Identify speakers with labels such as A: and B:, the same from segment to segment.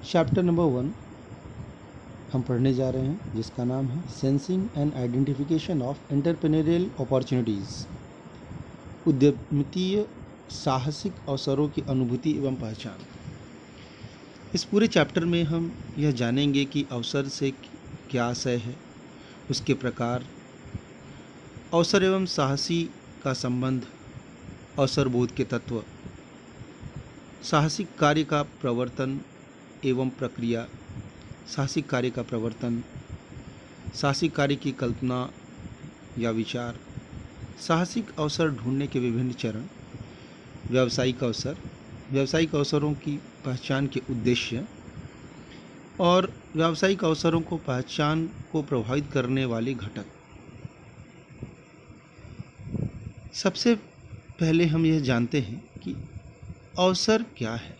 A: Chapter number 1 हम पढ़ने जा रहे हैं, जिसका नाम है sensing and identification of entrepreneurial opportunities. उद्यमितीय साहसिक अवसरों की अनुभूति एवं पहचान। इस पूरे चैप्टर में हम यह जानेंगे कि अवसर से क्या आशय है, उसके प्रकार, अवसर एवं साहसी का संबंध, अवसर बोध के तत्व, साहसिक कार्य का प्रवर्तन एवं प्रक्रिया, साहसिक कार्य का प्रवर्तन, साहसिक कार्य की कल्पना या विचार, साहसिक अवसर ढूंढने के विभिन्न चरण, व्यावसायिक अवसर, व्यावसायिक अवसरों की पहचान के उद्देश्य और व्यावसायिक अवसरों को पहचान को प्रभावित करने वाले घटक। सबसे पहले हम यह जानते हैं कि अवसर क्या है।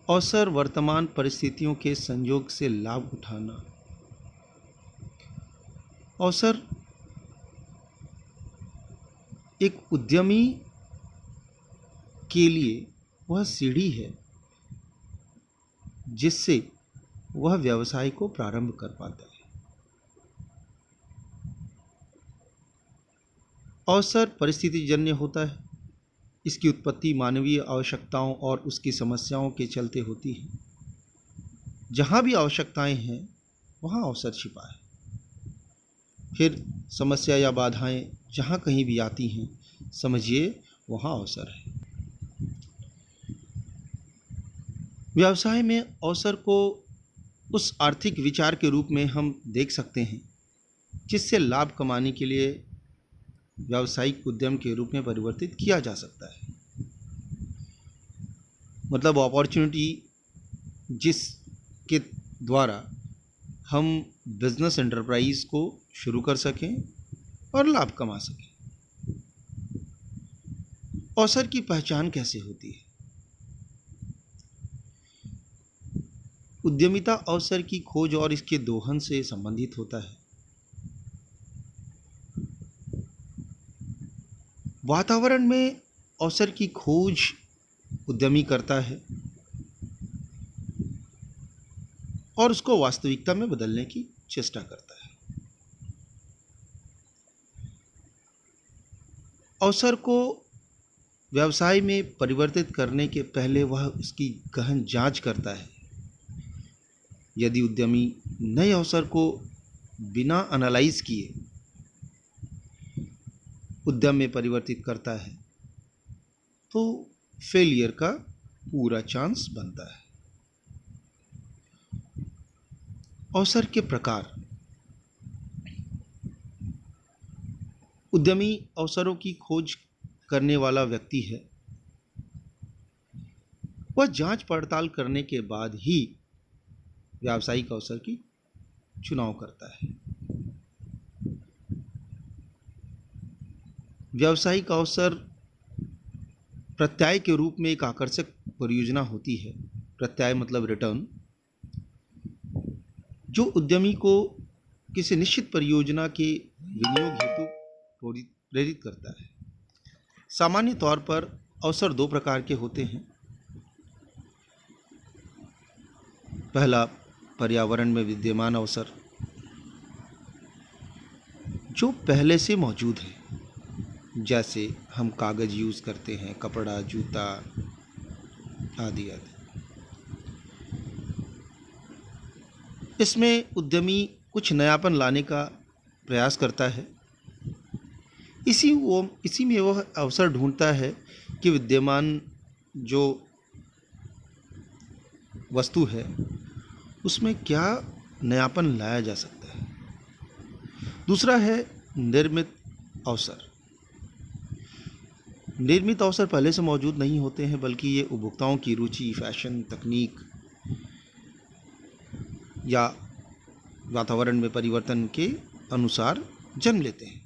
A: अवसर वर्तमान परिस्थितियों के संयोग से लाभ उठाना। अवसर एक उद्यमी के लिए वह सीढ़ी है जिससे वह व्यवसाय को प्रारंभ कर पाता है। अवसर परिस्थितिजन्य होता है। इसकी उत्पत्ति मानवीय आवश्यकताओं और उसकी समस्याओं के चलते होती है। जहाँ भी आवश्यकताएं हैं वहाँ अवसर छिपा है। फिर समस्या या बाधाएं जहाँ कहीं भी आती हैं, समझिए वहाँ अवसर है। व्यवसाय में अवसर को उस आर्थिक विचार के रूप में हम देख सकते हैं जिससे लाभ कमाने के लिए व्यावसायिक उद्यम के रूप में परिवर्तित किया जा सकता है। मतलब अपॉर्चुनिटी जिसके द्वारा हम बिजनेस एंटरप्राइज को शुरू कर सकें और लाभ कमा सकें। अवसर की पहचान कैसे होती है? उद्यमिता अवसर की खोज और इसके दोहन से संबंधित होता है। वातावरण में अवसर की खोज उद्यमी करता है और उसको वास्तविकता में बदलने की चेष्टा करता है। अवसर को व्यवसाय में परिवर्तित करने के पहले वह उसकी गहन जांच करता है। यदि उद्यमी नए अवसर को बिना एनालाइज किए उद्यम में परिवर्तित करता है तो फेलियर का पूरा चांस बनता है। अवसर के प्रकार। उद्यमी अवसरों की खोज करने वाला व्यक्ति है। वह जांच पड़ताल करने के बाद ही व्यावसायिक अवसर की चुनाव करता है। व्यावसायिक अवसर प्रत्यय के रूप में एक आकर्षक परियोजना होती है। प्रत्यय मतलब रिटर्न, जो उद्यमी को किसी निश्चित परियोजना के विनियोग हेतु प्रेरित करता है। सामान्य तौर पर अवसर दो प्रकार के होते हैं। पहला, पर्यावरण में विद्यमान अवसर जो पहले से मौजूद है, जैसे हम कागज़ यूज़ करते हैं, कपड़ा, जूता आदि आदि। इसमें उद्यमी कुछ नयापन लाने का प्रयास करता है। इसी में वह अवसर ढूंढता है कि विद्यमान जो वस्तु है उसमें क्या नयापन लाया जा सकता है। दूसरा है निर्मित अवसर। निर्मित अवसर पहले से मौजूद नहीं होते हैं, बल्कि ये उपभोक्ताओं की रुचि, फैशन, तकनीक या वातावरण में परिवर्तन के अनुसार जन्म लेते हैं।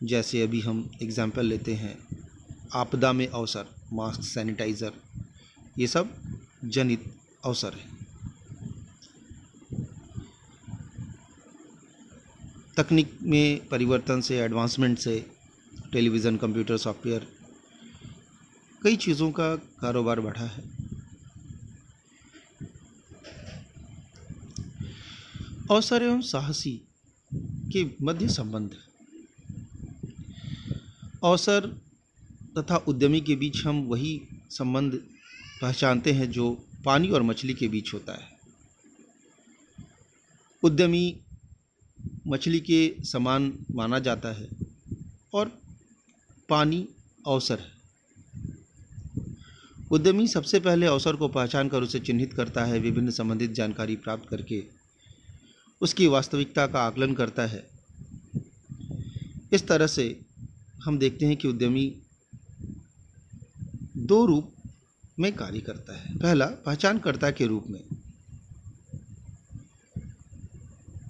A: जैसे अभी हम एग्जाम्पल लेते हैं, आपदा में अवसर, मास्क, सैनिटाइज़र, ये सब जनित अवसर है। तकनीक में परिवर्तन से, एडवांसमेंट से, टेलीविज़न, कंप्यूटर, सॉफ्टवेयर, कई चीज़ों का कारोबार बढ़ा है। अवसर एवं साहसी के मध्य संबंध। अवसर तथा उद्यमी के बीच हम वही संबंध पहचानते हैं जो पानी और मछली के बीच होता है। उद्यमी मछली के समान माना जाता है और पानी अवसर है। उद्यमी सबसे पहले अवसर को पहचान कर उसे चिन्हित करता है, विभिन्न संबंधित जानकारी प्राप्त करके उसकी वास्तविकता का आकलन करता है। इस तरह से हम देखते हैं कि उद्यमी दो रूप में कार्य करता है। पहला, पहचानकर्ता के रूप में।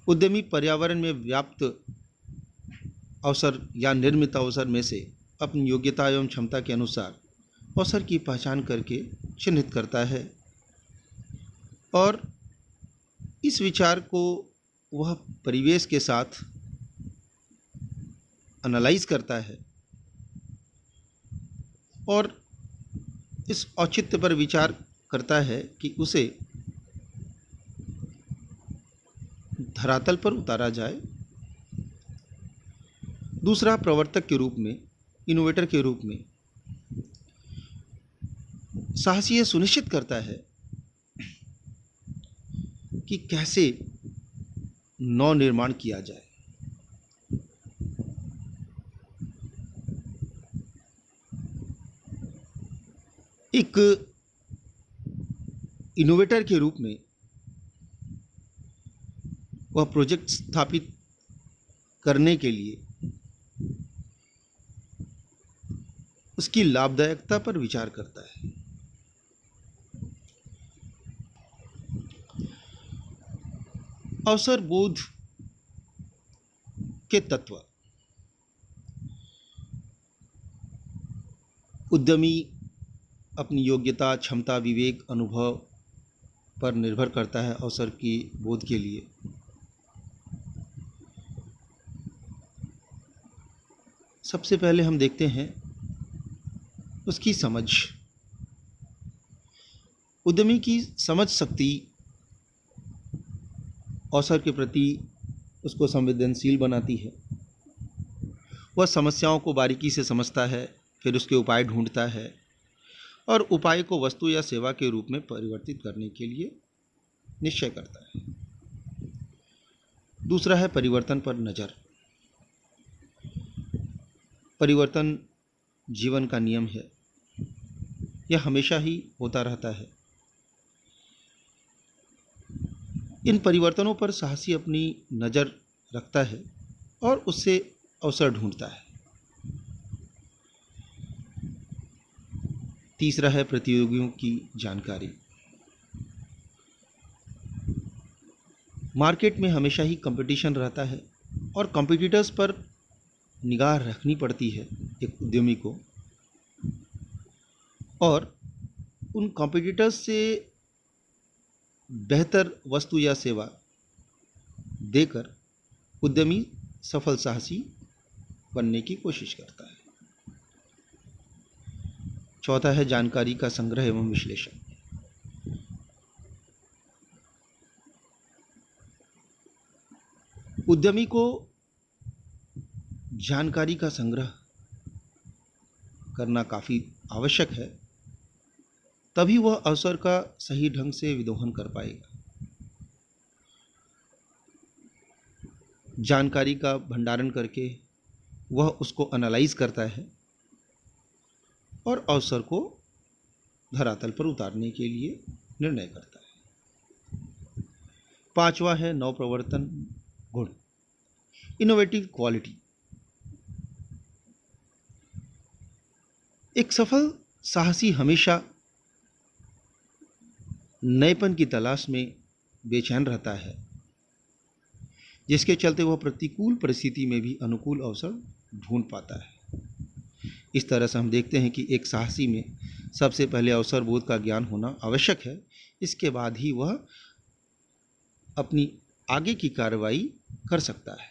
A: उद्यमी पर्यावरण में व्याप्त अवसर या निर्मित अवसर में से अपनी योग्यता एवं क्षमता के अनुसार अवसर की पहचान करके चिन्हित करता है और इस विचार को वह परिवेश के साथ एनालाइज करता है और इस औचित्य पर विचार करता है कि उसे धरातल पर उतारा जाए। दूसरा, प्रवर्तक के रूप में, इनोवेटर के रूप में। साहसी यह सुनिश्चित करता है कि कैसे नव निर्माण किया जाए। एक इनोवेटर के रूप में वह प्रोजेक्ट स्थापित करने के लिए उसकी लाभदायकता पर विचार करता है। अवसर बोध के तत्व। उद्यमी अपनी योग्यता, क्षमता, विवेक, अनुभव पर निर्भर करता है अवसर की बोध के लिए। सबसे पहले हम देखते हैं उसकी समझ। उद्यमी की समझ शक्ति अवसर के प्रति उसको संवेदनशील बनाती है। वह समस्याओं को बारीकी से समझता है, फिर उसके उपाय ढूंढता है और उपाय को वस्तु या सेवा के रूप में परिवर्तित करने के लिए निश्चय करता है। दूसरा है परिवर्तन पर नज़र। परिवर्तन जीवन का नियम है, यह हमेशा ही होता रहता है। इन परिवर्तनों पर साहसी अपनी नज़र रखता है और उससे अवसर ढूंढता है। तीसरा है प्रतियोगियों की जानकारी। मार्केट में हमेशा ही कंपटीशन रहता है और कॉम्पिटिटर्स पर निगाह रखनी पड़ती है एक उद्यमी को, और उन कॉम्पिटिटर्स से बेहतर वस्तु या सेवा देकर उद्यमी सफल साहसी बनने की कोशिश करता है। चौथा है जानकारी का संग्रह एवं विश्लेषण। उद्यमी को जानकारी का संग्रह करना काफ़ी आवश्यक है, तभी वह अवसर का सही ढंग से विदोहन कर पाएगा। जानकारी का भंडारण करके वह उसको एनालाइज करता है और अवसर को धरातल पर उतारने के लिए निर्णय करता है। पांचवा है नवप्रवर्तन गुण, इनोवेटिव क्वालिटी। एक सफल साहसी हमेशा नएपन की तलाश में बेचैन रहता है, जिसके चलते वह प्रतिकूल परिस्थिति में भी अनुकूल अवसर ढूंढ पाता है। इस तरह से हम देखते हैं कि एक साहसी में सबसे पहले अवसर बोध का ज्ञान होना आवश्यक है। इसके बाद ही वह अपनी आगे की कार्रवाई कर सकता है।